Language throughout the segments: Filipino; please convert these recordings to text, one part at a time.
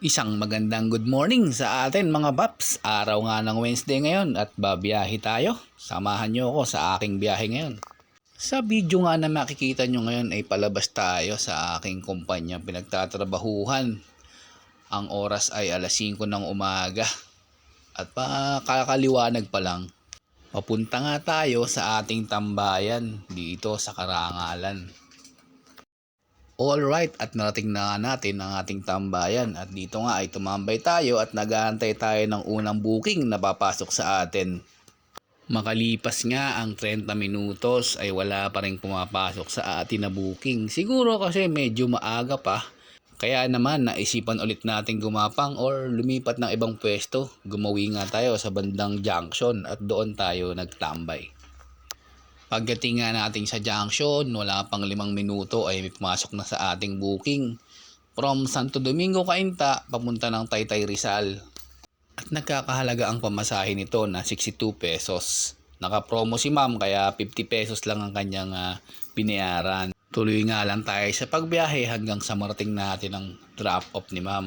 Isang magandang good morning sa atin mga paps. Araw nga ng Wednesday ngayon at babiyahe tayo. Samahan nyo ako sa aking biyahe ngayon. Sa video nga na makikita nyo ngayon ay palabas tayo sa aking kumpanya pinagtatrabahuhan. Ang oras ay alas 5 ng umaga at kakaliwanag pa lang. Papunta nga tayo sa ating tambayan dito sa Karangalan. Alright, at narating na natin ang ating tambayan at dito nga ay tumambay tayo at nag-aantay tayo ng unang booking na papasok sa atin. Makalipas nga ang 30 minutos ay wala pa rin pumapasok sa atin na booking. Siguro kasi medyo maaga pa. Kaya naman naisipan ulit natin gumapang or lumipat ng ibang pwesto. Gumawi nga tayo sa bandang junction at doon tayo nagtambay. Pagdating nga natin sa junction, wala pang 5 minuto ay may pumasok na sa ating booking. From Santo Domingo, Cainta, papunta ng Taytay, Rizal. At nagkakahalaga ang pamasahe nito na 62 pesos. Naka-promo si ma'am kaya 50 pesos lang ang kanyang binayaran. Tuloy nga lang tayo sa pagbiyahe hanggang sa marating natin ang drop-off ni ma'am.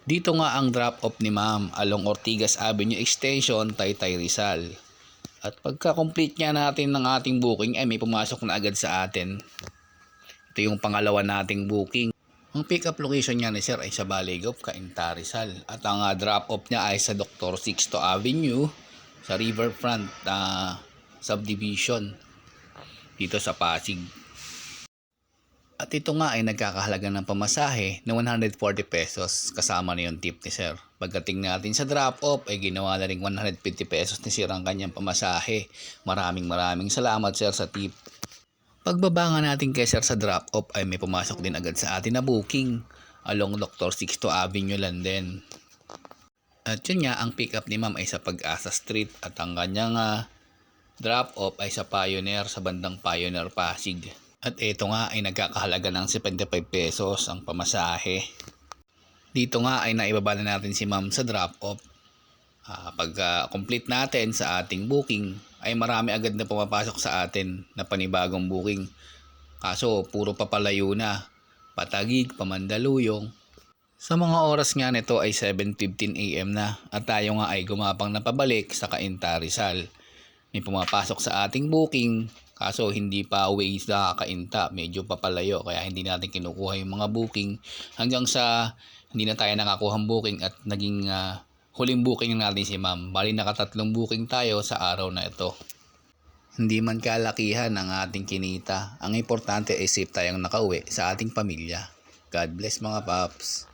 Dito nga ang drop-off ni ma'am along Ortigas Avenue Extension, Taytay, Rizal. At pagka-complete nga natin ng ating booking ay may pumasok na agad sa atin. Ito yung pangalawa nating booking. Ang pick-up location niya ni sir ay sa Baligop, Cainta, Rizal. At ang drop-off niya ay sa Dr. Sixto Avenue sa Riverfront Subdivision dito sa Pasig. At ito nga ay nagkakahalaga ng pamasahe na 140 pesos kasama na yung tip ni sir. Pagdating natin sa drop-off ay ginawa na rin 150 pesos ni sir ang kanyang pamasahe. Maraming salamat sir sa tip. Pagbaba nga natin kay sir sa drop-off ay may pumasok din agad sa atin na booking along Dr. Sixto Avenue lang din. At yun nga, ang pick-up ni ma'am ay sa Pag-asa Street at ang kanyang drop-off ay sa Pioneer, sa bandang Pioneer, Pasig. At ito nga ay nagkakahalaga ng 75 pesos ang pamasahe. Dito nga ay naibaba na natin si ma'am sa drop-off. Pag complete natin sa ating booking ay marami agad na pumapasok sa atin na panibagong booking. Kaso puro papalayo na. Patagig, Pamandaluyong. Sa mga oras nga nito ay 7:15 AM na at tayo nga ay gumapang na pabalik sa Cainta, Rizal. May pumapasok sa ating booking. Kaso hindi pa away sa Cainta, medyo papalayo kaya hindi natin kinukuha yung mga booking hanggang sa hindi na tayo nakakuhang booking at naging huling booking natin si ma'am. Bali nakatatlong booking tayo sa araw na ito. Hindi man kalakihan ang ating kinita, ang importante ay safe tayong nakauwi sa ating pamilya. God bless mga paps.